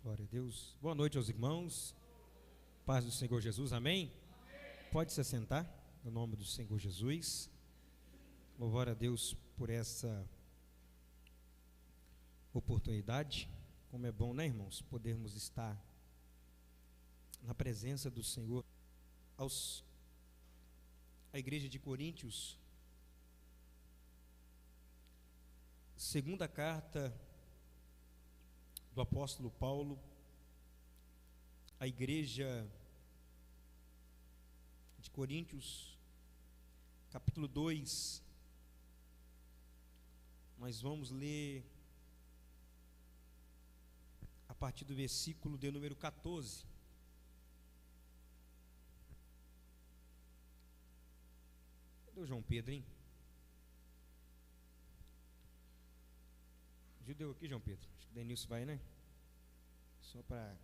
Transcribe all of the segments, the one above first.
Glória a Deus. Boa noite aos irmãos. Paz do Senhor Jesus, amém? Pode se assentar, no nome do Senhor Jesus. Louvor a Deus por essa oportunidade. Como é bom, né, irmãos, podermos estar na presença do Senhor. A igreja de Coríntios, segunda carta do apóstolo Paulo, a igreja de Coríntios, capítulo 2, nós vamos ler a partir do versículo de número 14. Cadê o João Pedro, hein? Judeu aqui, João Pedro. Acho que o Denilson vai, né? Só para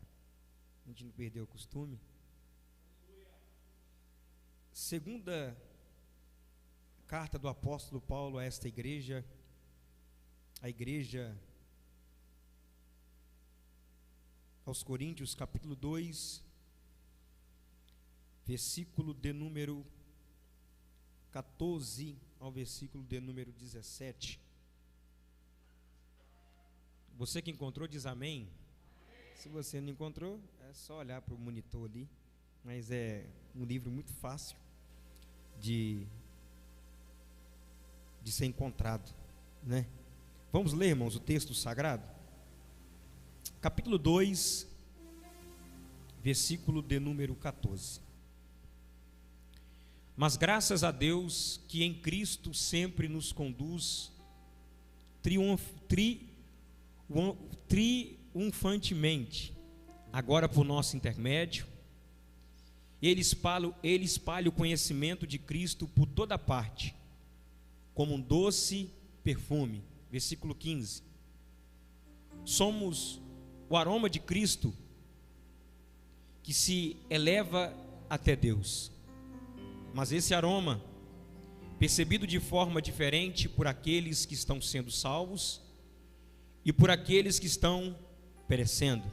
a gente não perder o costume. Segunda carta do apóstolo Paulo a esta igreja, a igreja aos Coríntios, capítulo 2, versículo de número 14 ao versículo de número 17. Você que encontrou diz amém. Se você não encontrou, é só olhar para o monitor ali. Mas é um livro muito fácil de ser encontrado, né? Vamos ler, irmãos, o texto sagrado. Capítulo 2, versículo de número 14. Mas graças a Deus que em Cristo sempre nos conduz triunfantemente, agora por nosso intermédio, ele espalha o conhecimento de Cristo por toda parte, como um doce perfume. Versículo 15. Somos o aroma de Cristo que se eleva até Deus, mas esse aroma, percebido de forma diferente por aqueles que estão sendo salvos e por aqueles que estão perecendo.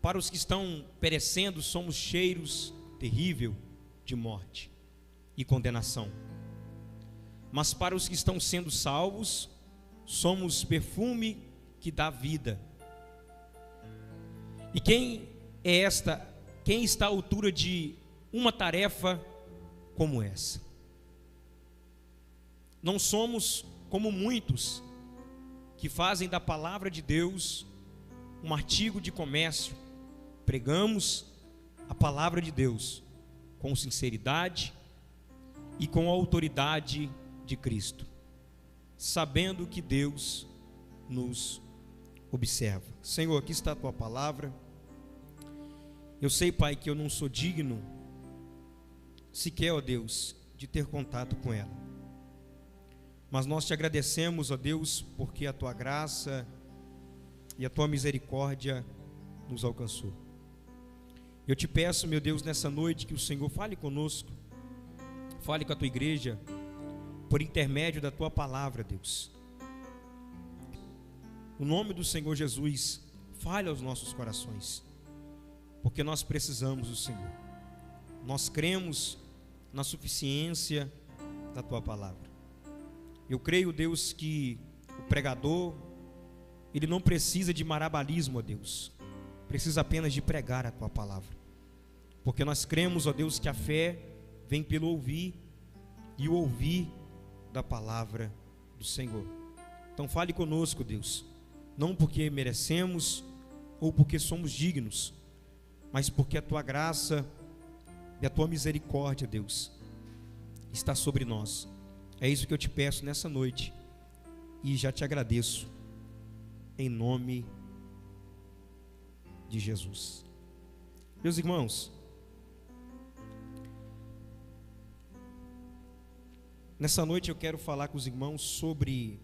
Para os que estão perecendo, somos cheiros terrível de morte e condenação. Mas para os que estão sendo salvos, somos perfume que dá vida. E quem está à altura de uma tarefa como essa? Não somos como muitos que fazem da palavra de Deus um artigo de comércio. Pregamos a palavra de Deus com sinceridade e com a autoridade de Cristo, sabendo que Deus nos observa. Senhor, aqui está a tua palavra. Eu sei, Pai, que eu não sou digno sequer, ó Deus, de ter contato com ela. Mas nós te agradecemos, ó Deus, porque a tua graça e a tua misericórdia nos alcançou. Eu te peço, meu Deus, nessa noite que o Senhor fale conosco, fale com a tua igreja, por intermédio da tua palavra, Deus. No nome do Senhor Jesus, fale aos nossos corações, porque nós precisamos do Senhor. Nós cremos na suficiência da tua palavra. Eu creio, Deus, que o pregador, ele não precisa de marabalismo, ó Deus, precisa apenas de pregar a tua palavra, porque nós cremos, ó Deus, que a fé vem pelo ouvir, e o ouvir da palavra do Senhor. Então fale conosco, Deus, não porque merecemos ou porque somos dignos, mas porque a tua graça e a tua misericórdia, Deus, está sobre nós. É isso que eu te peço nessa noite, e já te agradeço, em nome de Jesus. Meus irmãos, nessa noite eu quero falar com os irmãos sobre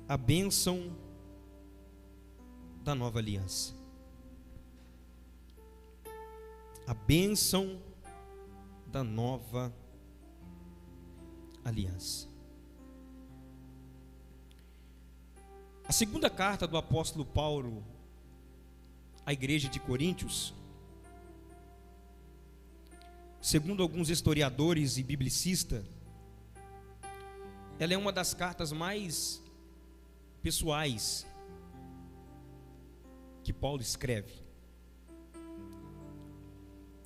a bênção da nova aliança. A bênção da nova aliança. A segunda carta do apóstolo Paulo à igreja de Coríntios, segundo alguns historiadores e biblicistas, ela é uma das cartas mais pessoais que Paulo escreve.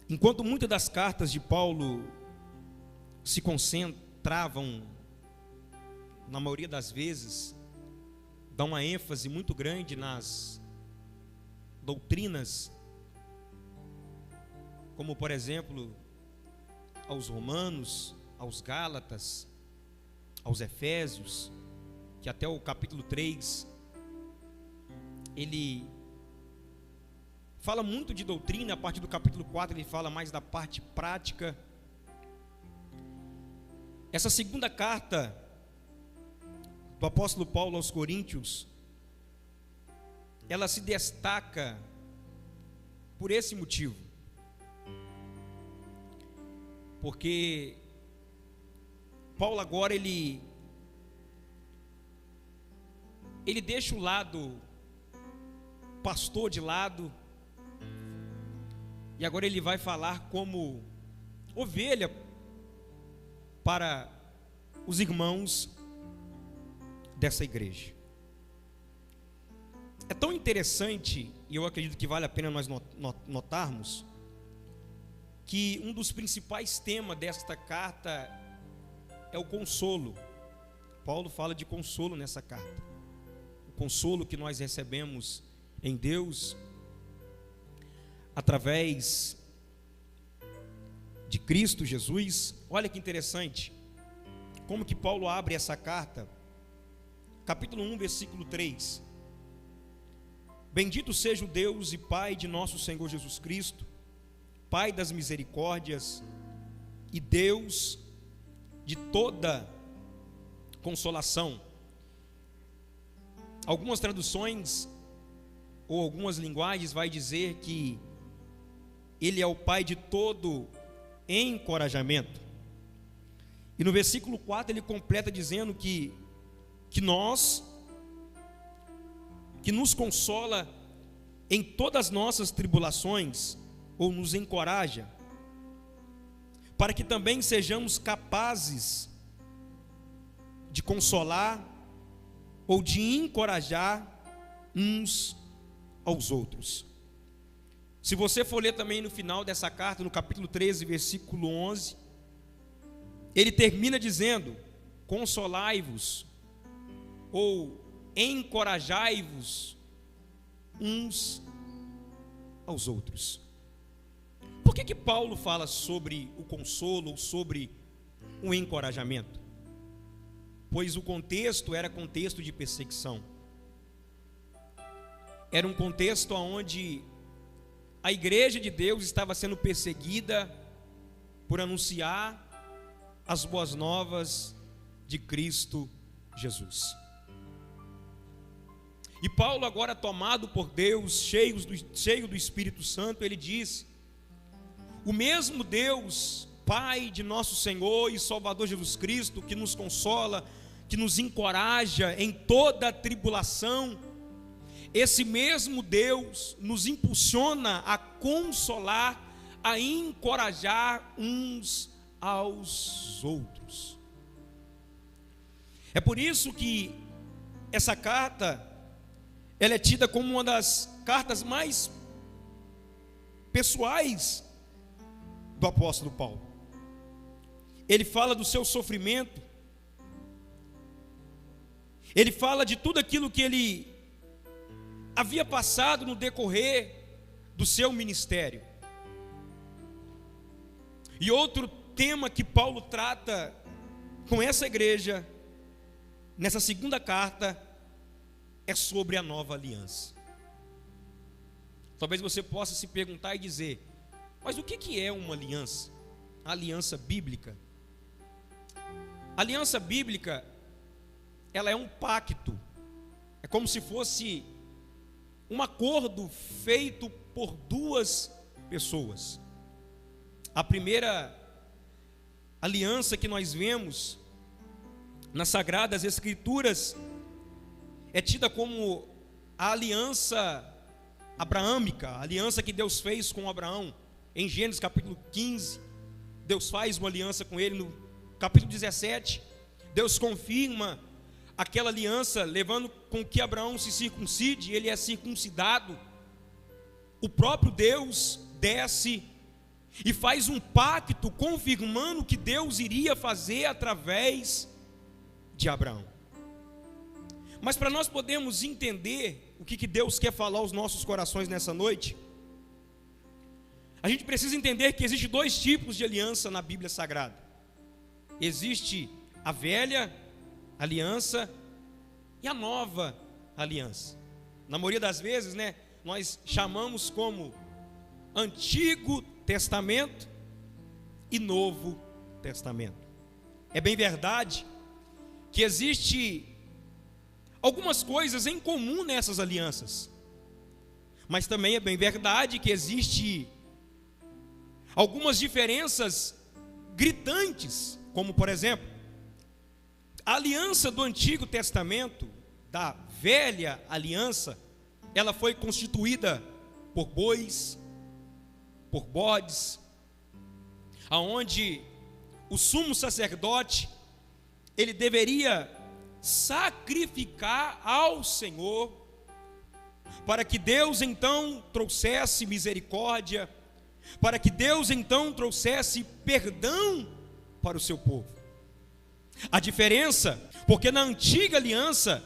Enquanto muitas das cartas de Paulo se concentravam, na maioria das vezes, dá uma ênfase muito grande nas doutrinas, como por exemplo, aos Romanos, aos Gálatas, aos Efésios, que até o capítulo 3, ele fala muito de doutrina. A partir do capítulo 4 ele fala mais da parte prática. Essa segunda carta do apóstolo Paulo aos Coríntios, ela se destaca por esse motivo, porque Paulo agora ele deixa o lado pastor de lado, e agora ele vai falar como ovelha para os irmãos dessa igreja. É tão interessante, e eu acredito que vale a pena nós notarmos, que um dos principais temas desta carta é o consolo. Paulo fala de consolo nessa carta. O consolo que nós recebemos em Deus, através de Cristo Jesus. Olha que interessante, como que Paulo abre essa carta, capítulo 1, versículo 3. Bendito seja o Deus e Pai de nosso Senhor Jesus Cristo, Pai das misericórdias e Deus de toda consolação. Algumas traduções ou algumas linguagens vai dizer que Ele é o Pai de todo encorajamento. E no versículo 4 ele completa dizendo que nos consola em todas as nossas tribulações, ou nos encoraja, para que também sejamos capazes de consolar ou de encorajar uns aos outros. Se você for ler também no final dessa carta, no capítulo 13, versículo 11, ele termina dizendo: consolai-vos ou encorajai-vos uns aos outros. Por que Paulo fala sobre o consolo ou sobre o encorajamento? Pois o contexto era contexto de perseguição. Era um contexto onde a igreja de Deus estava sendo perseguida por anunciar as boas novas de Cristo Jesus. E Paulo, agora tomado por Deus, cheio do Espírito Santo, ele diz: o mesmo Deus, Pai de nosso Senhor e Salvador Jesus Cristo, que nos consola, que nos encoraja em toda a tribulação, esse mesmo Deus nos impulsiona a consolar, a encorajar uns aos outros. É por isso que essa carta, ela é tida como uma das cartas mais pessoais do apóstolo Paulo. Ele fala do seu sofrimento, ele fala de tudo aquilo que ele havia passado no decorrer do seu ministério. E outro tema que Paulo trata com essa igreja, nessa segunda carta, é sobre a nova aliança. Talvez você possa se perguntar e dizer: mas o que é uma aliança? A aliança bíblica. A aliança bíblica, ela é um pacto. É como se fosse um acordo feito por duas pessoas. A primeira aliança que nós vemos nas Sagradas Escrituras é tida como a aliança abraâmica, a aliança que Deus fez com Abraão. Em Gênesis capítulo 15, Deus faz uma aliança com ele. No capítulo 17, Deus confirma aquela aliança, levando com que Abraão se circuncide. Ele é circuncidado. O próprio Deus desce e faz um pacto, confirmando que Deus iria fazer através de Abraão. Mas para nós podermos entender o que Deus quer falar aos nossos corações nessa noite, a gente precisa entender que existem dois tipos de aliança na Bíblia Sagrada. Existe a velha aliança e a nova aliança. Na maioria das vezes, nós chamamos como Antigo Testamento e Novo Testamento. É bem verdade que existe algumas coisas em comum nessas alianças, mas também é bem verdade que existe algumas diferenças gritantes, como por exemplo, a aliança do Antigo Testamento, da velha aliança, ela foi constituída por bois, por bodes, aonde o sumo sacerdote, ele deveria sacrificar ao Senhor, para que Deus então trouxesse misericórdia, para que Deus então trouxesse perdão para o seu povo. A diferença, porque na antiga aliança,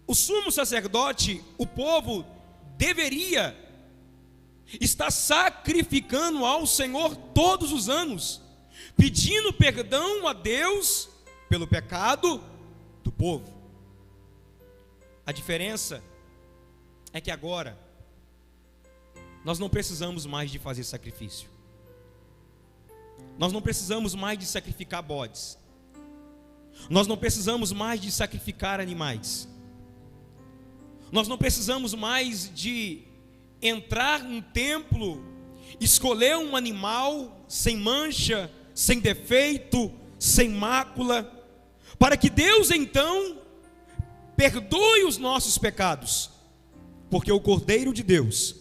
o sumo sacerdote, o povo deveria estar sacrificando ao Senhor todos os anos, pedindo perdão a Deus pelo pecado do povo. A diferença é que agora nós não precisamos mais de fazer sacrifício. Nós não precisamos mais de sacrificar bodes. Nós não precisamos mais de sacrificar animais. Nós não precisamos mais de entrar num templo, escolher um animal sem mancha, sem defeito, sem mácula, para que Deus então perdoe os nossos pecados, porque o Cordeiro de Deus,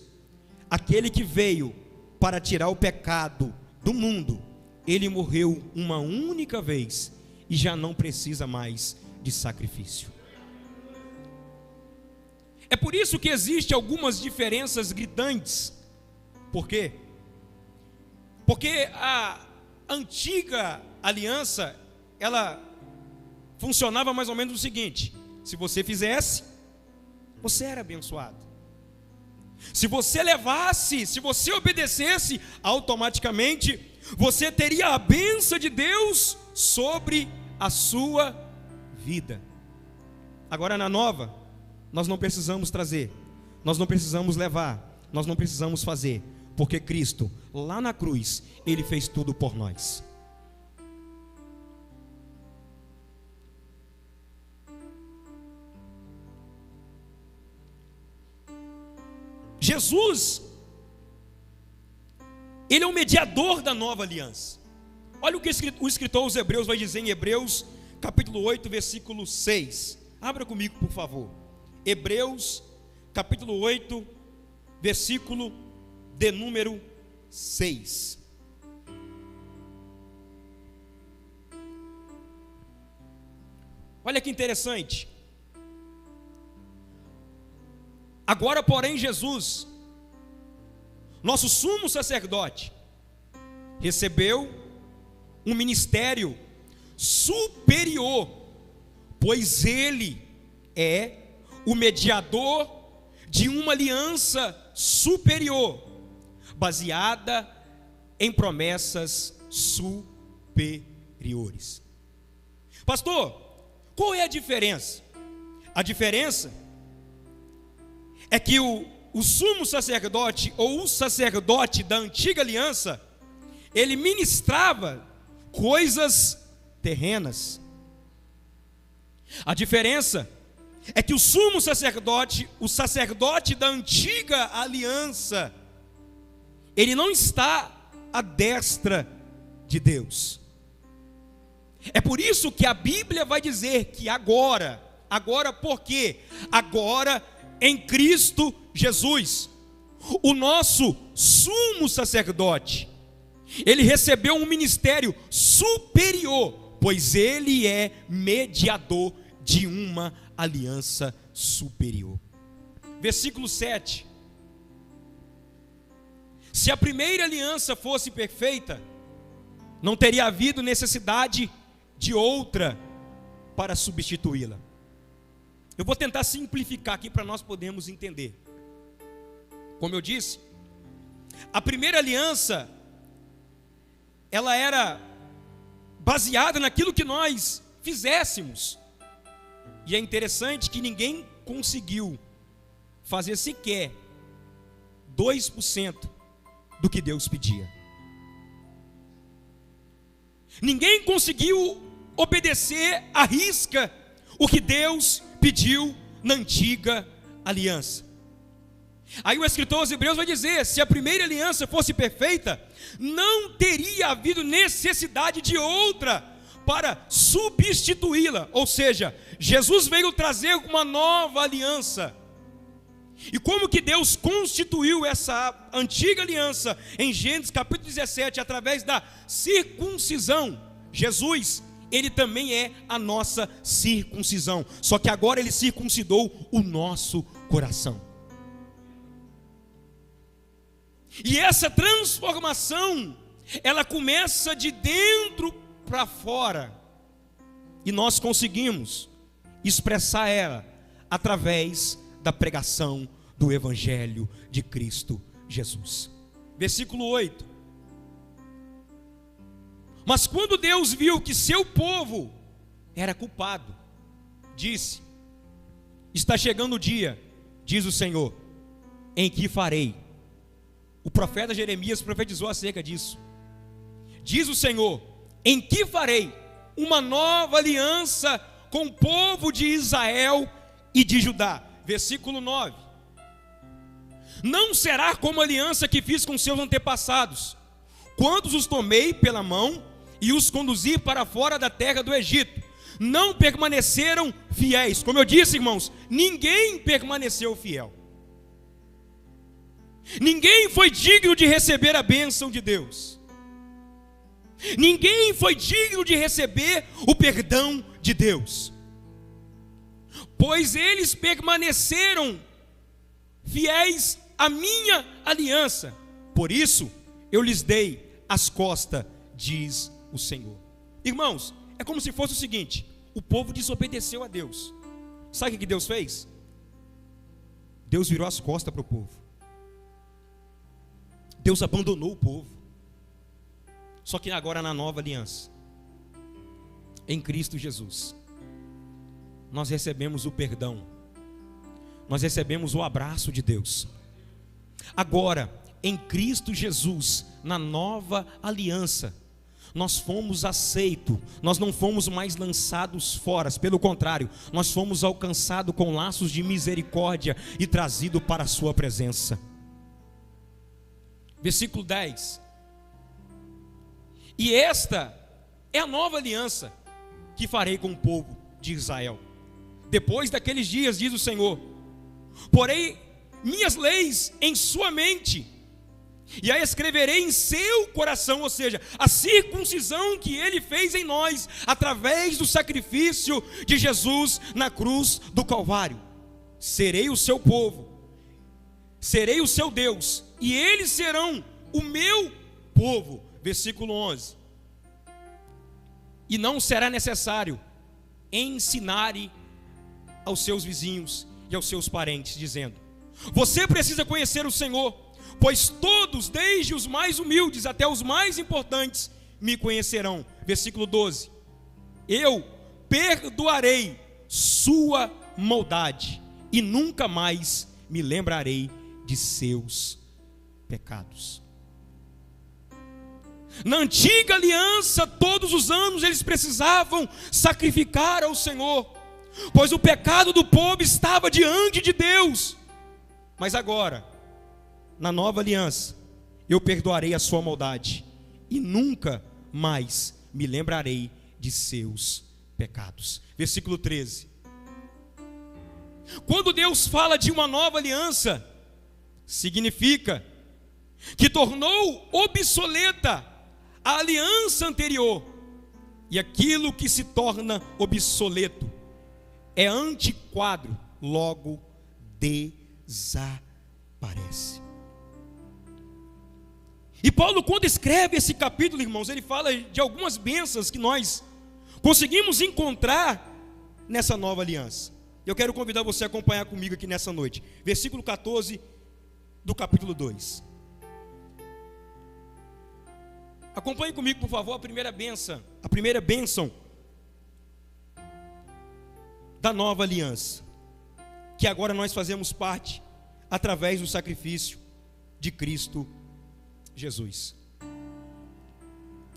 aquele que veio para tirar o pecado do mundo, ele morreu uma única vez e já não precisa mais de sacrifício. É por isso que existem algumas diferenças gritantes. Por quê? Porque a antiga aliança, ela funcionava mais ou menos o seguinte: se você fizesse, você era abençoado. Se você levasse, se você obedecesse, automaticamente você teria a bênção de Deus sobre a sua vida. Agora na nova, nós não precisamos trazer, nós não precisamos levar, nós não precisamos fazer, porque Cristo, lá na cruz, Ele fez tudo por nós. Jesus, Ele é o mediador da nova aliança. Olha o que o escritor aos Hebreus vai dizer em Hebreus capítulo 8, versículo 6. Abra comigo, por favor. Hebreus capítulo 8, versículo de número 6. Olha que interessante. Agora, porém, Jesus, nosso sumo sacerdote, recebeu um ministério superior, pois ele é o mediador de uma aliança superior, baseada em promessas superiores. Pastor, qual é a diferença? A diferença é que o sumo sacerdote, ou o sacerdote da antiga aliança, ele ministrava coisas terrenas. A diferença é que o sumo sacerdote, o sacerdote da antiga aliança, ele não está à destra de Deus. É por isso que a Bíblia vai dizer que agora Agora por quê? Agora em Cristo Jesus, o nosso sumo sacerdote, ele recebeu um ministério superior, pois ele é mediador de uma aliança superior. Versículo 7. Se a primeira aliança fosse perfeita, não teria havido necessidade de outra para substituí-la. Eu vou tentar simplificar aqui para nós podermos entender. Como eu disse, a primeira aliança, ela era baseada naquilo que nós fizéssemos. E é interessante que ninguém conseguiu fazer sequer 2% do que Deus pedia. Ninguém conseguiu obedecer à risca o que Deus pediu na antiga aliança. Aí o escritor aos Hebreus vai dizer: se a primeira aliança fosse perfeita, não teria havido necessidade de outra para substituí-la. Ou seja, Jesus veio trazer uma nova aliança. E como que Deus constituiu essa antiga aliança em Gênesis capítulo 17, através da circuncisão, Jesus, ele também é a nossa circuncisão, só que agora ele circuncidou o nosso coração. E essa transformação, ela começa de dentro para fora, e nós conseguimos expressar ela através da pregação do Evangelho de Cristo Jesus. Versículo 8. Mas quando Deus viu que seu povo era culpado, disse: está chegando o dia, diz o Senhor, em que farei. O profeta Jeremias profetizou acerca disso. Diz o Senhor: em que farei uma nova aliança com o povo de Israel e de Judá. Versículo 9. Não será como a aliança que fiz com seus antepassados, quando os tomei pela mão e os conduzi para fora da terra do Egito. Não permaneceram fiéis. Como eu disse, irmãos, ninguém permaneceu fiel. Ninguém foi digno de receber a bênção de Deus. Ninguém foi digno de receber o perdão de Deus, pois eles permaneceram fiéis à minha aliança. Por isso eu lhes dei as costas, diz o Senhor. Irmãos, é como se fosse o seguinte: o povo desobedeceu a Deus. Sabe o que Deus fez? Deus virou as costas para o povo. Deus abandonou o povo. Só que agora na nova aliança, em Cristo Jesus, nós recebemos o perdão, nós recebemos o abraço de Deus. Agora, em Cristo Jesus, na nova aliança, nós fomos aceitos, nós não fomos mais lançados fora, pelo contrário, nós fomos alcançados com laços de misericórdia e trazidos para a sua presença. Versículo 10. E esta é a nova aliança que farei com o povo de Israel. Depois daqueles dias, diz o Senhor, porei minhas leis em sua mente, e a escreverei em seu coração. Ou seja, a circuncisão que ele fez em nós, através do sacrifício de Jesus na cruz do Calvário. Serei o seu povo, serei o seu Deus, e eles serão o meu povo. Versículo 11. E não será necessário ensinar aos seus vizinhos e aos seus parentes, dizendo: você precisa conhecer o Senhor, pois todos, desde os mais humildes até os mais importantes, me conhecerão. Versículo 12. Eu perdoarei sua maldade e nunca mais me lembrarei de seus pecados. Na antiga aliança, todos os anos eles precisavam sacrificar ao Senhor, pois o pecado do povo estava diante de Deus. Mas agora, na nova aliança, eu perdoarei a sua maldade e nunca mais me lembrarei de seus pecados. Versículo 13. Quando Deus fala de uma nova aliança, significa que tornou obsoleta a aliança anterior. E aquilo que se torna obsoleto é antiquado, logo desaparece. E Paulo, quando escreve esse capítulo, irmãos, ele fala de algumas bênçãos que nós conseguimos encontrar nessa nova aliança. Eu quero convidar você a acompanhar comigo aqui nessa noite. Versículo 14 do capítulo 2. Acompanhe comigo, por favor, a primeira bênção da nova aliança, que agora nós fazemos parte através do sacrifício de Cristo Jesus.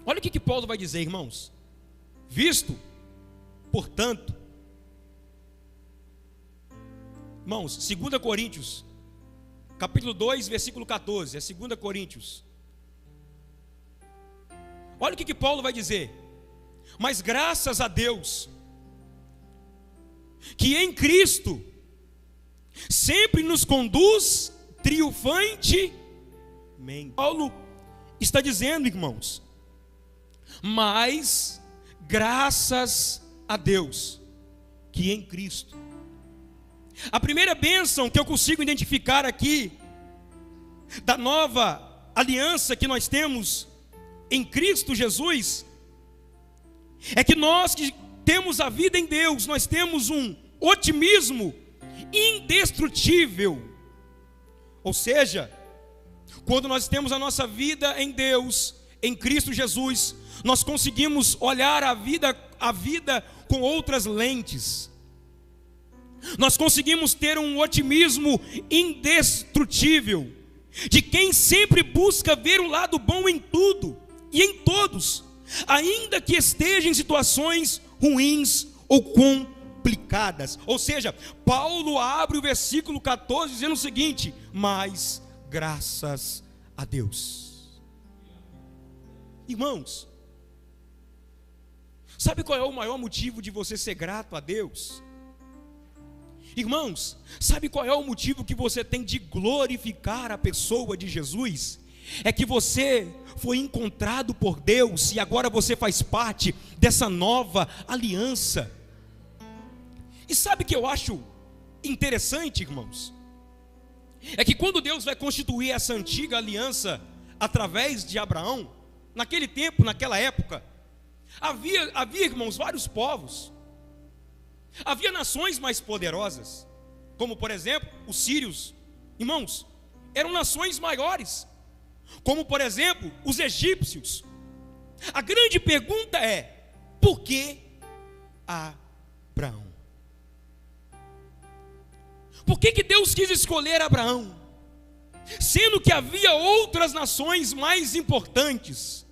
Olha o que Paulo vai dizer, irmãos. Visto, portanto, irmãos, 2 Coríntios, capítulo 2, versículo 14, é 2 Coríntios. Olha o que Paulo vai dizer. Mas graças a Deus, que em Cristo sempre nos conduz triunfantemente. Paulo está dizendo, irmãos, mas graças a Deus, que em Cristo. A primeira bênção que eu consigo identificar aqui, da nova aliança que nós temos em Cristo Jesus, é que nós que temos a vida em Deus, nós temos um otimismo indestrutível. Ou seja, quando nós temos a nossa vida em Deus, em Cristo Jesus, nós conseguimos olhar a vida com outras lentes. Nós conseguimos ter um otimismo indestrutível, de quem sempre busca ver o lado bom em tudo e em todos, ainda que esteja em situações ruins ou complicadas. Ou seja, Paulo abre o versículo 14 dizendo o seguinte: mas graças a Deus. Irmãos, sabe qual é o maior motivo de você ser grato a Deus? Irmãos, sabe qual é o motivo que você tem de glorificar a pessoa de Jesus? É que você foi encontrado por Deus e agora você faz parte dessa nova aliança. E sabe o que eu acho interessante, irmãos? É que quando Deus vai constituir essa antiga aliança através de Abraão, naquele tempo, naquela época, havia, irmãos, vários povos. Havia nações mais poderosas, como por exemplo, os sírios. Irmãos, eram nações maiores, como por exemplo, os egípcios. A grande pergunta é: por que Abraão? Por que Deus quis escolher Abraão, sendo que havia outras nações mais importantes?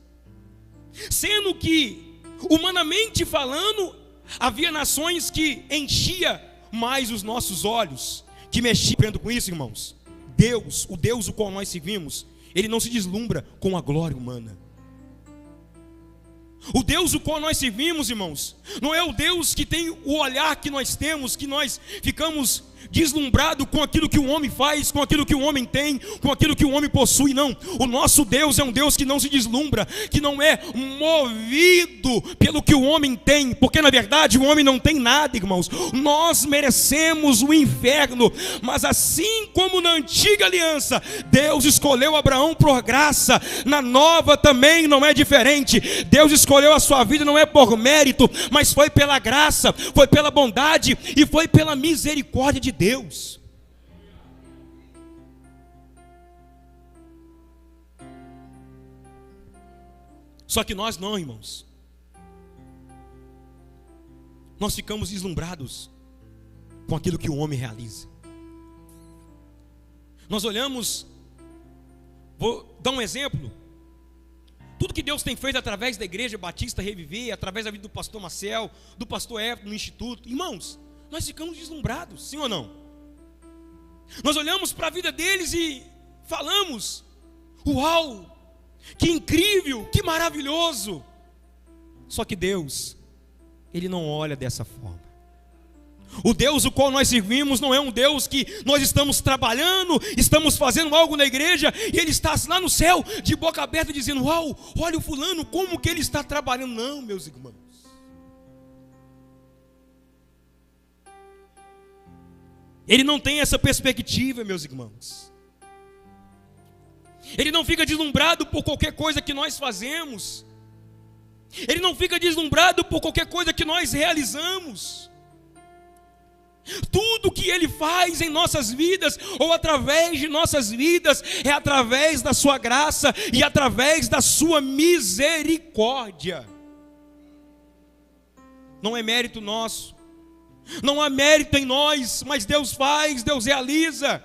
Sendo que, humanamente falando, havia nações que enchia mais os nossos olhos, que mexiam. Aprendo com isso, irmãos. Deus, o Deus o qual nós seguimos, Ele não se deslumbra com a glória humana. O Deus o qual nós servimos, irmãos, não é o Deus que tem o olhar que nós temos, que nós ficamos deslumbrado com aquilo que o homem faz, com aquilo que o homem tem, com aquilo que o homem possui. Não, o nosso Deus é um Deus que não se deslumbra, que não é movido pelo que o homem tem, porque na verdade o homem não tem nada, irmãos. Nós merecemos o inferno, mas assim como na antiga aliança Deus escolheu Abraão por graça, na nova também não é diferente. Deus escolheu a sua vida não é por mérito, mas foi pela graça, foi pela bondade e foi pela misericórdia de Deus. Só que nós não, irmãos. Nós ficamos deslumbrados com aquilo que o homem realiza. Nós olhamos, vou dar um exemplo. Tudo que Deus tem feito através da Igreja Batista Reviver, através da vida do pastor Marcel, do pastor Everton no Instituto, irmãos, nós ficamos deslumbrados, sim ou não? Nós olhamos para a vida deles e falamos: uau, que incrível, que maravilhoso. Só que Deus, Ele não olha dessa forma. O Deus o qual nós servimos não é um Deus que nós estamos trabalhando, estamos fazendo algo na igreja e Ele está lá no céu, de boca aberta, dizendo: uau, olha o fulano, como que ele está trabalhando. Não, meus irmãos. Ele não tem essa perspectiva, meus irmãos. Ele não fica deslumbrado por qualquer coisa que nós fazemos. Ele não fica deslumbrado por qualquer coisa que nós realizamos. Tudo que Ele faz em nossas vidas, ou através de nossas vidas, é através da sua graça e através da sua misericórdia. Não é mérito nosso, não há mérito em nós, mas Deus faz, Deus realiza.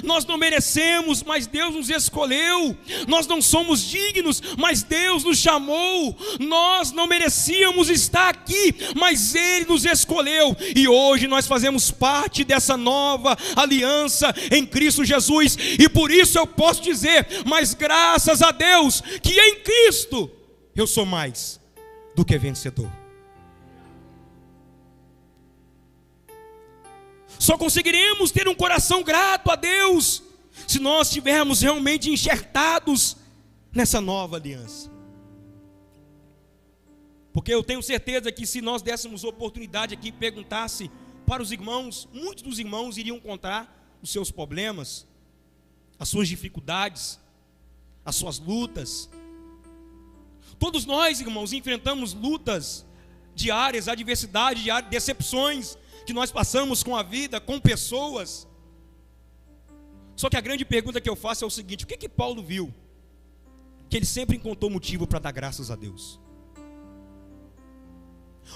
Nós não merecemos, mas Deus nos escolheu. Nós não somos dignos, mas Deus nos chamou. Nós não merecíamos estar aqui, mas Ele nos escolheu. E hoje nós fazemos parte dessa nova aliança em Cristo Jesus. E por isso eu posso dizer, mas graças a Deus, que em Cristo eu sou mais do que vencedor. Só conseguiremos ter um coração grato a Deus se nós estivermos realmente enxertados nessa nova aliança. Porque eu tenho certeza que se nós dessemos oportunidade aqui e perguntasse para os irmãos, muitos dos irmãos iriam contar os seus problemas, as suas dificuldades, as suas lutas. Todos nós, irmãos, enfrentamos lutas diárias, adversidades diárias, decepções que nós passamos com a vida, com pessoas. Só que a grande pergunta que eu faço é o seguinte: o que Paulo viu? Que ele sempre encontrou motivo para dar graças a Deus.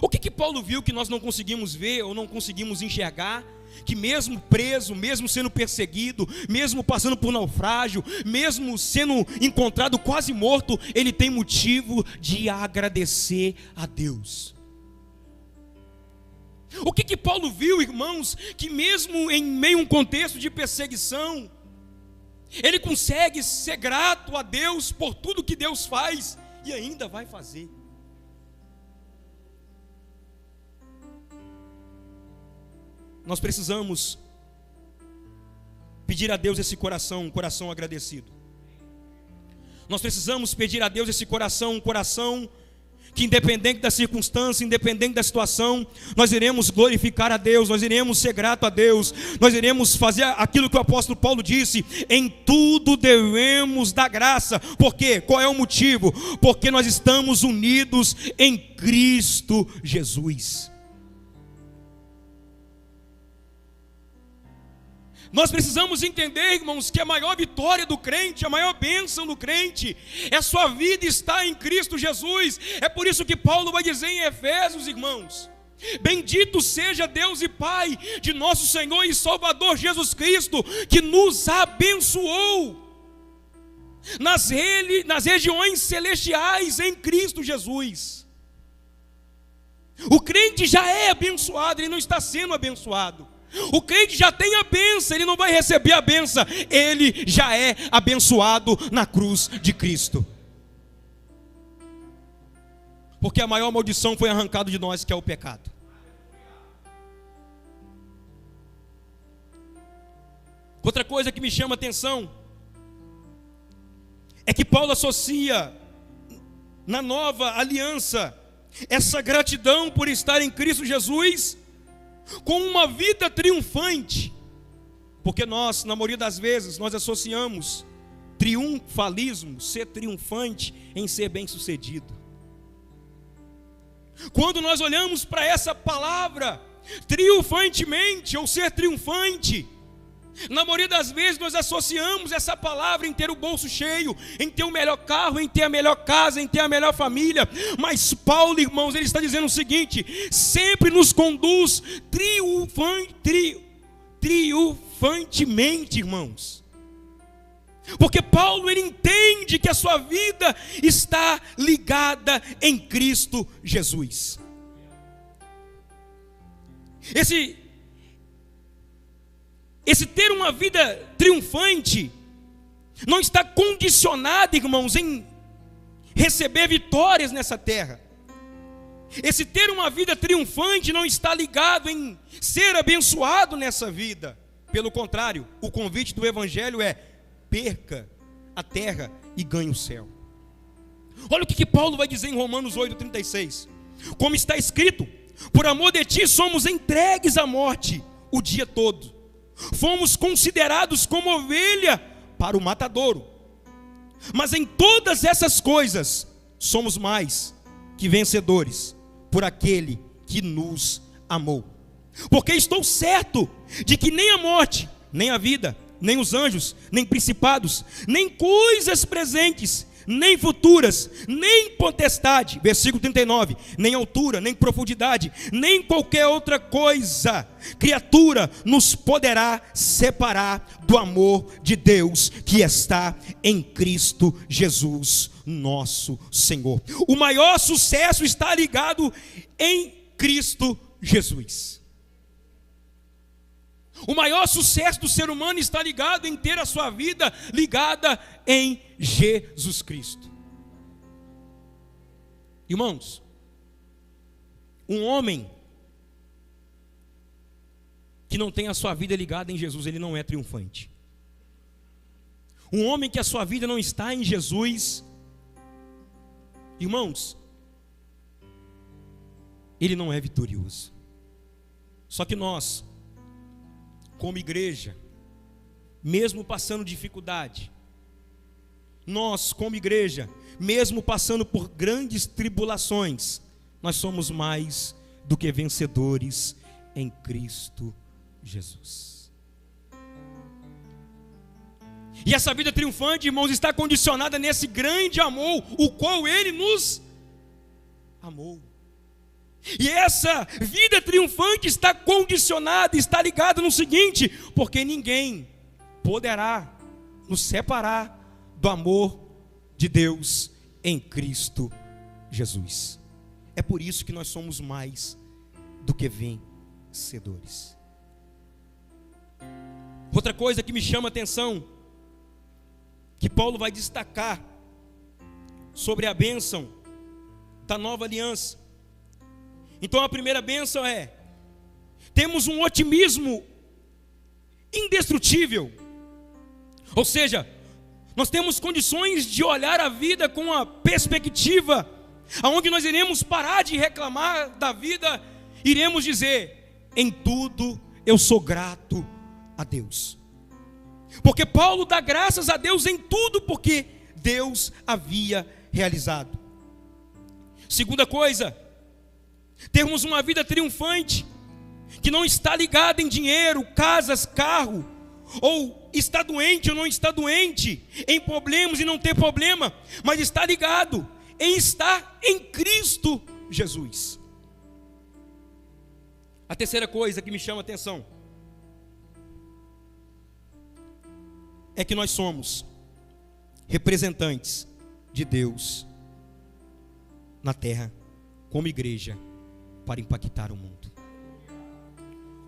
O que Paulo viu que nós não conseguimos ver ou não conseguimos enxergar? Que mesmo preso, mesmo sendo perseguido, mesmo passando por naufrágio, mesmo sendo encontrado quase morto, ele tem motivo de agradecer a Deus. O que Paulo viu, irmãos, que mesmo em meio a um contexto de perseguição, ele consegue ser grato a Deus por tudo que Deus faz e ainda vai fazer. Nós precisamos pedir a Deus esse coração, um coração agradecido. Nós precisamos pedir a Deus esse coração, um coração que independente da circunstância, independente da situação, nós iremos glorificar a Deus, nós iremos ser grato a Deus, nós iremos fazer aquilo que o apóstolo Paulo disse: em tudo devemos dar graça. Por quê? Qual é o motivo? Porque nós estamos unidos em Cristo Jesus. Nós precisamos entender, irmãos, que a maior vitória do crente, a maior bênção do crente, é a sua vida estar em Cristo Jesus. É por isso que Paulo vai dizer em Efésios, irmãos: bendito seja Deus e Pai de nosso Senhor e Salvador Jesus Cristo, que nos abençoou nas regiões celestiais em Cristo Jesus. O crente já é abençoado, ele não está sendo abençoado. O crente já tem a bênção, ele não vai receber a bênção, ele já é abençoado na cruz de Cristo. Porque a maior maldição foi arrancada de nós, que é o pecado. Outra coisa que me chama a atenção é que Paulo associa na nova aliança essa gratidão por estar em Cristo Jesus com uma vida triunfante. Porque nós, na maioria das vezes, nós associamos triunfalismo, ser triunfante, em ser bem-sucedido. Quando nós olhamos para essa palavra, triunfantemente, ou ser triunfante, na maioria das vezes nós associamos essa palavra em ter o bolso cheio, em ter o melhor carro, em ter a melhor casa, em ter a melhor família. Mas Paulo, irmãos, ele está dizendo o seguinte: sempre nos conduz triunfantemente, irmãos. Porque Paulo, ele entende que a sua vida está ligada em Cristo Jesus. Esse ter uma vida triunfante não está condicionado, irmãos, em receber vitórias nessa terra. Esse ter uma vida triunfante não está ligado em ser abençoado nessa vida. Pelo contrário, o convite do Evangelho é: perca a terra e ganhe o céu. Olha o que Paulo vai dizer em Romanos 8,36. Como está escrito: por amor de ti somos entregues à morte o dia todo. Fomos considerados como ovelha para o matadouro. Mas em todas essas coisas somos mais que vencedores por aquele que nos amou. Porque estou certo de que nem a morte, nem a vida, nem os anjos, nem principados, nem coisas presentes, nem futuras, nem potestade, versículo 39, nem altura, nem profundidade, nem qualquer outra coisa, criatura, nos poderá separar do amor de Deus que está em Cristo Jesus, nosso Senhor. O maior sucesso está ligado em Cristo Jesus. O maior sucesso do ser humano está ligado em ter a sua vida ligada em Jesus Cristo. Irmãos, um homem que não tem a sua vida ligada em Jesus, ele não é triunfante. Um homem que a sua vida não está em Jesus, irmãos, ele não é vitorioso. Só que nós, como igreja, mesmo passando dificuldade, nós como igreja, mesmo passando por grandes tribulações, nós somos mais do que vencedores em Cristo Jesus. E essa vida triunfante, irmãos, está condicionada nesse grande amor, o qual Ele nos amou. E essa vida triunfante está condicionada, está ligada no seguinte: porque ninguém poderá nos separar do amor de Deus em Cristo Jesus. É por isso que nós somos mais do que vencedores. Outra coisa que me chama a atenção, que Paulo vai destacar sobre a bênção da nova aliança. Então a primeira bênção é: temos um otimismo indestrutível. Ou seja, nós temos condições de olhar a vida com a perspectiva aonde nós iremos parar de reclamar da vida, iremos dizer: em tudo eu sou grato a Deus. Porque Paulo dá graças a Deus em tudo, porque Deus havia realizado. Segunda coisa, termos uma vida triunfante, que não está ligada em dinheiro, casas, carro, ou está doente ou não está doente, em problemas e não ter problema, mas está ligado em estar em Cristo Jesus. A terceira coisa que me chama a atenção é que nós somos representantes de Deus na terra, como igreja, para impactar o mundo.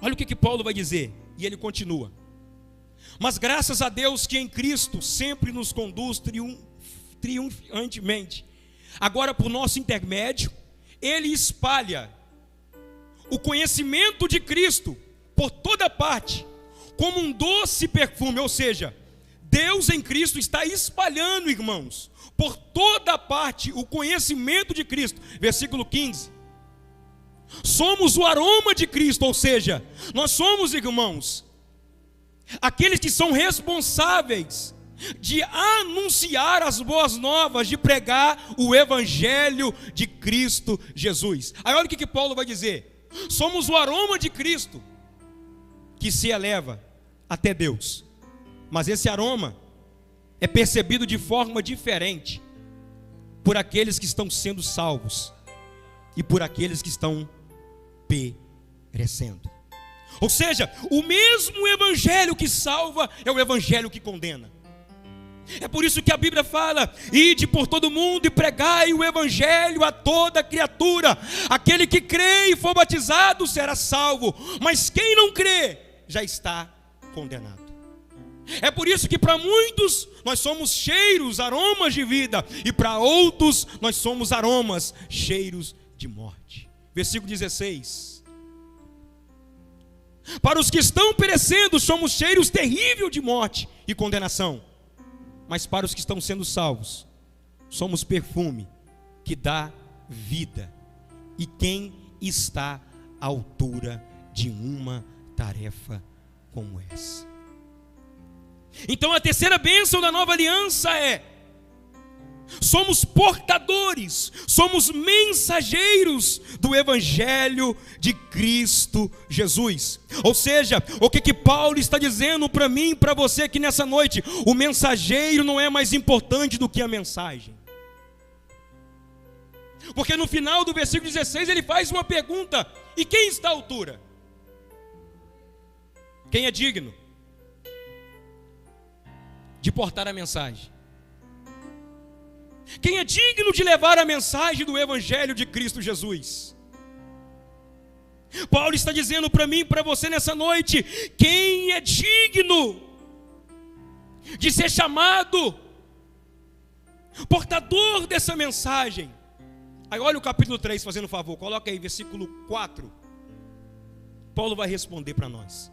Olha o que Paulo vai dizer, e ele continua: mas graças a Deus que em Cristo sempre nos conduz triunfantemente. Agora, por nosso intermédio, Ele espalha o conhecimento de Cristo por toda parte, como um doce perfume. Ou seja, Deus em Cristo está espalhando, irmãos, por toda parte o conhecimento de Cristo. Versículo 15. Somos o aroma de Cristo, ou seja, nós somos, irmãos, aqueles que são responsáveis de anunciar as boas novas, de pregar o evangelho de Cristo Jesus. Aí olha o que Paulo vai dizer: somos o aroma de Cristo que se eleva até Deus. Mas esse aroma é percebido de forma diferente por aqueles que estão sendo salvos e por aqueles que estão perecendo. Ou seja, o mesmo evangelho que salva é o evangelho que condena. É por isso que a Bíblia fala: ide por todo mundo e pregai o evangelho a toda criatura. Aquele que crê e for batizado será salvo, mas quem não crê já está condenado. É por isso que para muitos nós somos cheiros, aromas de vida, e para outros nós somos aromas, cheiros de morte. Versículo 16. Para os que estão perecendo, somos cheiros terrível de morte e condenação. Mas para os que estão sendo salvos, somos perfume que dá vida. E quem está à altura de uma tarefa como essa? Então a terceira bênção da nova aliança é: somos portadores, somos mensageiros do Evangelho de Cristo Jesus. Ou seja, o que Paulo está dizendo para mim e para você aqui nessa noite? O mensageiro não é mais importante do que a mensagem. Porque no final do versículo 16 ele faz uma pergunta: e quem está à altura? Quem é digno de portar a mensagem? Quem é digno de levar a mensagem do Evangelho de Cristo Jesus? Paulo está dizendo para mim e para você nessa noite: quem é digno de ser chamado portador dessa mensagem? Aí olha o capítulo 3, fazendo um favor, coloca aí versículo 4. Paulo vai responder para nós.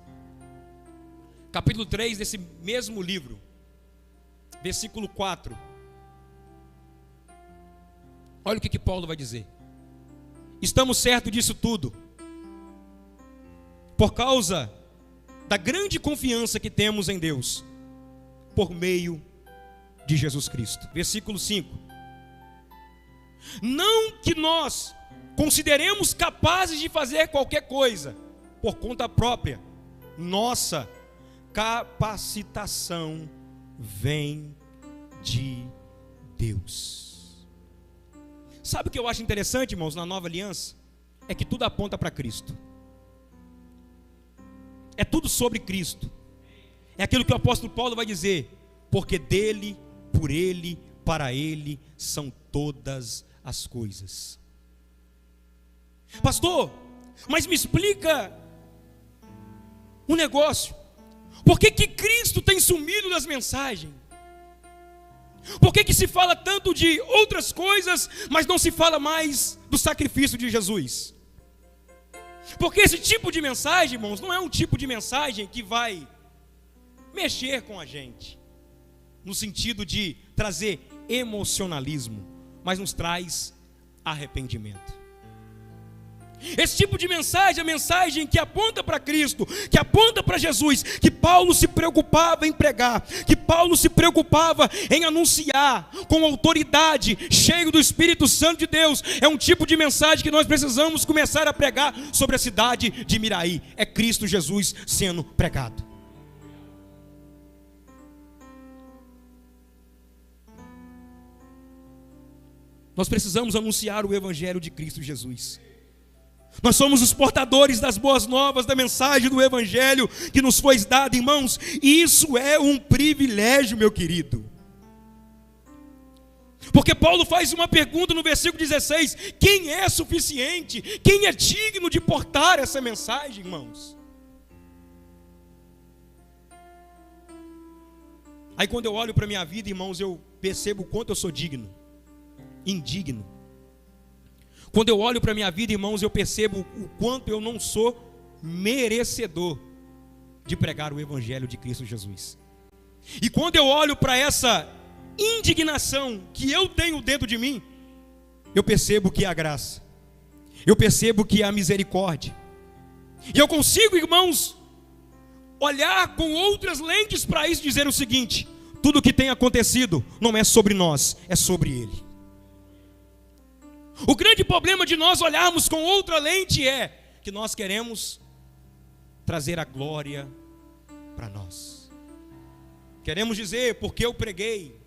Capítulo 3 desse mesmo livro, versículo 4. Olha o que Paulo vai dizer: estamos certos disso tudo, por causa da grande confiança que temos em Deus, por meio de Jesus Cristo. Versículo 5. Não que nós consideremos capazes de fazer qualquer coisa por conta própria, nossa capacitação vem de Deus. Sabe o que eu acho interessante, irmãos, na nova aliança? É que tudo aponta para Cristo. É tudo sobre Cristo. É aquilo que o apóstolo Paulo vai dizer: porque dele, por ele, para ele são todas as coisas. Pastor, mas me explica um negócio: por que Cristo tem sumido das mensagens? Por que se fala tanto de outras coisas, mas não se fala mais do sacrifício de Jesus? Porque esse tipo de mensagem, irmãos, não é um tipo de mensagem que vai mexer com a gente, no sentido de trazer emocionalismo, mas nos traz arrependimento. Esse tipo de mensagem é a mensagem que aponta para Cristo, que aponta para Jesus, que Paulo se preocupava em pregar, que Paulo se preocupava em anunciar com autoridade, cheio do Espírito Santo de Deus. É um tipo de mensagem que nós precisamos começar a pregar sobre a cidade de Miraí. É Cristo Jesus sendo pregado. Nós precisamos anunciar o Evangelho de Cristo Jesus. Nós somos os portadores das boas novas, da mensagem do Evangelho que nos foi dada, irmãos. Isso é um privilégio, meu querido. Porque Paulo faz uma pergunta no versículo 16: quem é suficiente? Quem é digno de portar essa mensagem, irmãos? Aí quando eu olho para a minha vida, irmãos, eu percebo o quanto eu sou digno, indigno. Quando eu olho para a minha vida, irmãos, eu percebo o quanto eu não sou merecedor de pregar o Evangelho de Cristo Jesus. E quando eu olho para essa indignação que eu tenho dentro de mim, eu percebo que é a graça, eu percebo que é a misericórdia. E eu consigo, irmãos, olhar com outras lentes para isso e dizer o seguinte: tudo o que tem acontecido não é sobre nós, é sobre Ele. O grande problema de nós olharmos com outra lente é que nós queremos trazer a glória para nós. Queremos dizer porque eu preguei,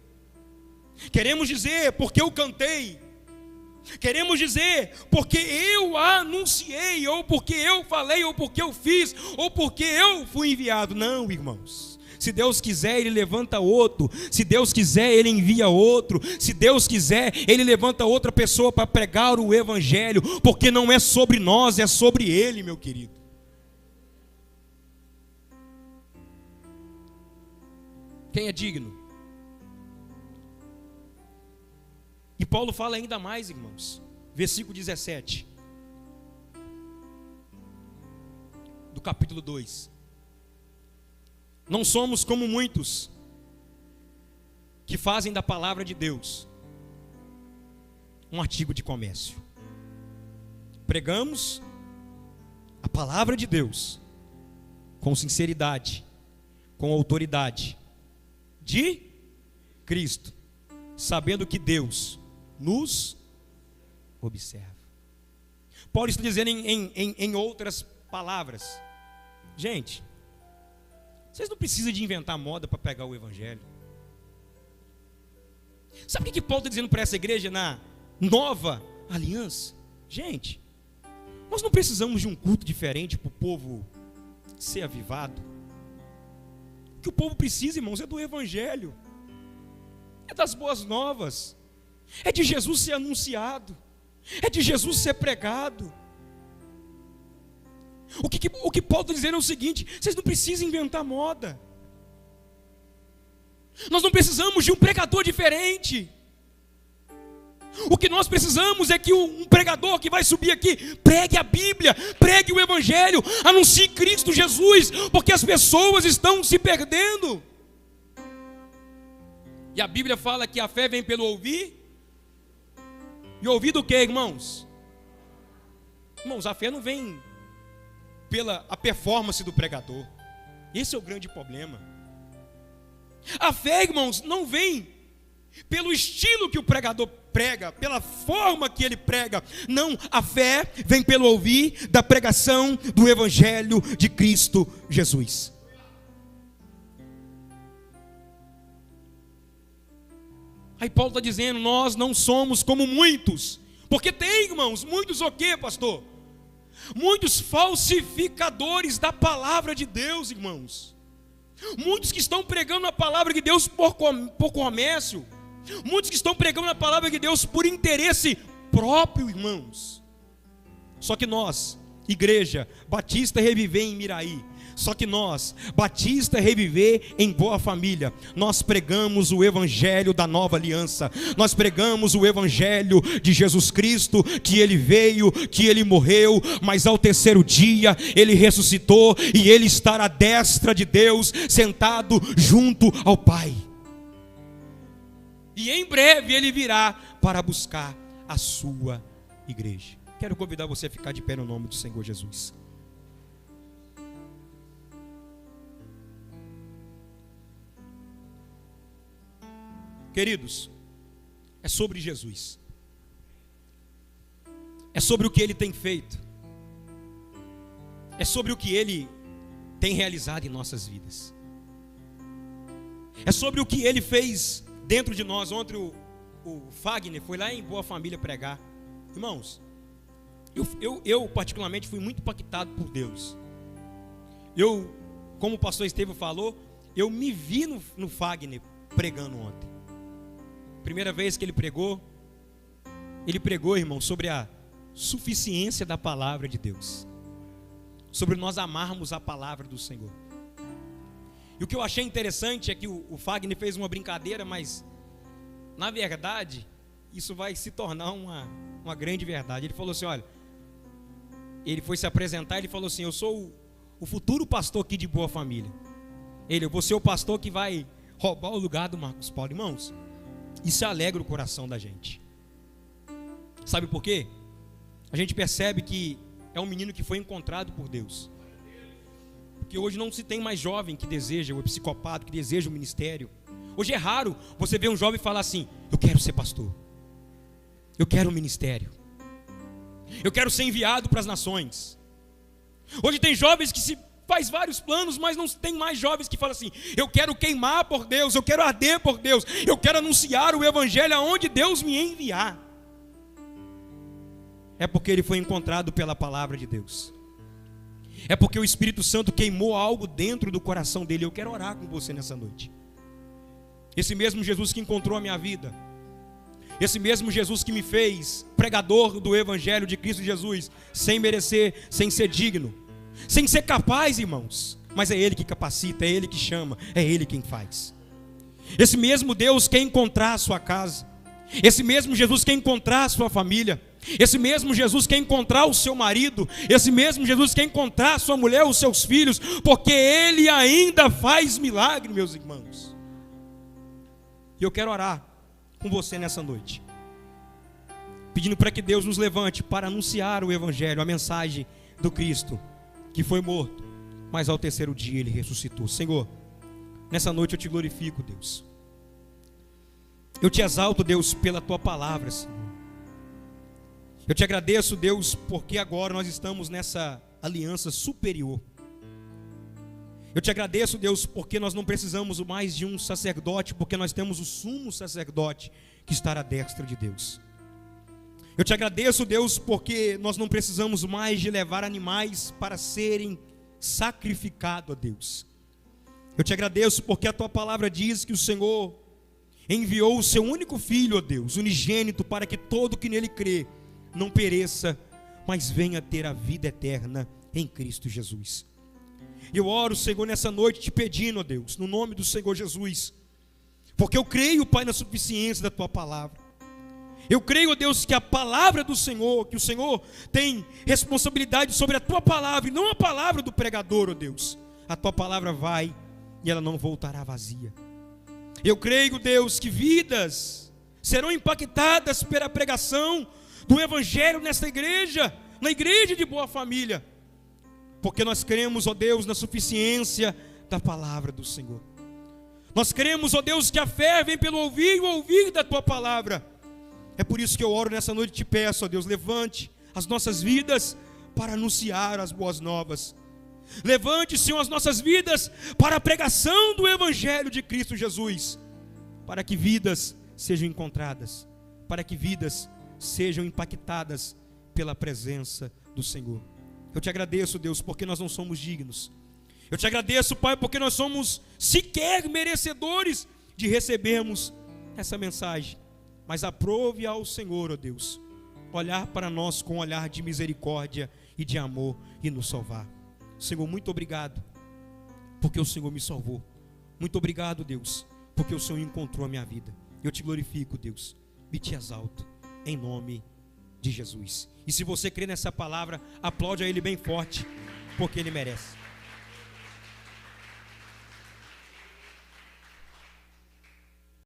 queremos dizer porque eu cantei, queremos dizer porque eu anunciei, ou porque eu falei, ou porque eu fiz, ou porque eu fui enviado. Não, irmãos. Se Deus quiser, Ele levanta outro. Se Deus quiser, Ele envia outro. Se Deus quiser, Ele levanta outra pessoa para pregar o Evangelho. Porque não é sobre nós, é sobre Ele, meu querido. Quem é digno? E Paulo fala ainda mais, irmãos. versículo 17, do capítulo 2. Não somos como muitos que fazem da palavra de Deus um artigo de comércio. Pregamos a palavra de Deus com sinceridade, com autoridade de Cristo, sabendo que Deus nos observa. Paulo está dizendo em outras palavras: gente, vocês não precisam de inventar moda para pegar o evangelho. Sabe o que Paulo está dizendo para essa igreja na nova aliança? Gente, nós não precisamos de um culto diferente para o povo ser avivado. O que o povo precisa, irmãos, é do evangelho, é das boas novas, é de Jesus ser anunciado, é de Jesus ser pregado. O que Paulo está dizendo é o seguinte: vocês não precisam inventar moda. Nós não precisamos de um pregador diferente. O que nós precisamos é que um pregador que vai subir aqui pregue a Bíblia, pregue o evangelho, anuncie Cristo Jesus, porque as pessoas estão se perdendo. E a Bíblia fala que a fé vem pelo ouvir. E ouvir do que, irmãos? Irmãos, a fé não vem pela a performance do pregador. Esse é o grande problema. A fé, irmãos, não vem pelo estilo que o pregador prega, pela forma que ele prega. Não, a fé vem pelo ouvir da pregação do evangelho de Cristo Jesus. Aí Paulo está dizendo: nós não somos como muitos. Porque tem, irmãos, muitos o quê, pastor? Muitos falsificadores da palavra de Deus, irmãos. Muitos que estão pregando a palavra de Deus por comércio. Muitos que estão pregando a palavra de Deus por interesse próprio, irmãos. Só que nós, Igreja Batista Reviver em Miraí, só que nós, Batista Reviver em Boa Família, nós pregamos o evangelho da nova aliança. Nós pregamos o evangelho de Jesus Cristo, que ele veio, que ele morreu, mas ao terceiro dia ele ressuscitou e ele está à destra de Deus, sentado junto ao Pai. E em breve ele virá para buscar a sua igreja. Quero convidar você a ficar de pé no nome do Senhor Jesus. Queridos, é sobre Jesus, é sobre o que ele tem feito, é sobre o que ele tem realizado em nossas vidas, é sobre o que ele fez dentro de nós. Ontem o Fagner foi lá em Boa Família pregar. Irmãos, eu particularmente fui muito impactado por Deus. Como o pastor Estevão falou, eu me vi no Fagner pregando ontem. Primeira vez que ele pregou, irmão, sobre a suficiência da palavra de Deus, sobre nós amarmos a palavra do Senhor. E o que eu achei interessante é que o Fagner fez uma brincadeira, mas na verdade isso vai se tornar uma grande verdade. Ele falou assim: olha, ele foi se apresentar, ele falou assim: eu sou o futuro pastor aqui de Boa Família. Eu vou ser o pastor que vai roubar o lugar do Marcos Paulo. Irmãos, isso alegra o coração da gente. Sabe por quê? A gente percebe que é um menino que foi encontrado por Deus. Porque hoje não se tem mais jovem que deseja, o psicopata que deseja o ministério. Hoje é raro você ver um jovem falar assim: eu quero ser pastor, eu quero um ministério, eu quero ser enviado para as nações. Hoje tem jovens que se faz vários planos, mas não tem mais jovens que falam assim: eu quero queimar por Deus, eu quero arder por Deus, eu quero anunciar o evangelho aonde Deus me enviar. É porque ele foi encontrado pela palavra de Deus. É porque o Espírito Santo queimou algo dentro do coração dele. Eu quero orar com você nessa noite. Esse mesmo Jesus que encontrou a minha vida, esse mesmo Jesus que me fez pregador do evangelho de Cristo Jesus, sem merecer, sem ser digno, sem ser capaz, irmãos, mas é ele que capacita, é ele que chama, é ele quem faz. Esse mesmo Deus quer encontrar a sua casa, esse mesmo Jesus quer encontrar a sua família. Esse mesmo Jesus quer encontrar o seu marido, esse mesmo Jesus quer encontrar a sua mulher, os seus filhos, porque Ele ainda faz milagre, meus irmãos. E eu quero orar com você nessa noite, pedindo para que Deus nos levante para anunciar o Evangelho, a mensagem do Cristo, que foi morto, mas ao terceiro dia Ele ressuscitou. Senhor, nessa noite eu te glorifico, Deus. Eu te exalto, Deus, pela Tua palavra, Senhor. Eu te agradeço, Deus, porque agora nós estamos nessa aliança superior. Eu te agradeço, Deus, porque nós não precisamos mais de um sacerdote, porque nós temos o sumo sacerdote que está à destra de Deus. Eu te agradeço, Deus, porque nós não precisamos mais de levar animais para serem sacrificados a Deus. Eu te agradeço porque a Tua palavra diz que o Senhor enviou o Seu único Filho, ó Deus, unigênito, para que todo que nele crê não pereça, mas venha ter a vida eterna em Cristo Jesus. Eu oro, Senhor, nessa noite te pedindo, ó Deus, no nome do Senhor Jesus, porque eu creio, Pai, na suficiência da Tua palavra. Eu creio, ó Deus, que a palavra do Senhor, que o Senhor tem responsabilidade sobre a Tua palavra, e não a palavra do pregador, ó Deus. A Tua palavra vai e ela não voltará vazia. Eu creio, Deus, que vidas serão impactadas pela pregação do Evangelho nesta igreja, na igreja de Boa Família, porque nós cremos, ó Deus, na suficiência da palavra do Senhor. Nós cremos, ó Deus, que a fé vem pelo ouvir e o ouvir da Tua palavra. É por isso que eu oro nessa noite e te peço, ó Deus, levante as nossas vidas para anunciar as boas novas. Levante, Senhor, as nossas vidas para a pregação do Evangelho de Cristo Jesus, para que vidas sejam encontradas, para que vidas sejam impactadas pela presença do Senhor. Eu te agradeço, Deus, porque nós não somos dignos. Eu te agradeço, Pai, porque nós somos sequer merecedores de recebermos essa mensagem. Mas aprove ao Senhor, ó Deus, olhar para nós com um olhar de misericórdia e de amor e nos salvar. Senhor, muito obrigado, porque o Senhor me salvou. Muito obrigado, Deus, porque o Senhor encontrou a minha vida. Eu te glorifico, Deus, e te exalto, em nome de Jesus. E se você crê nessa palavra, aplaude a Ele bem forte, porque Ele merece.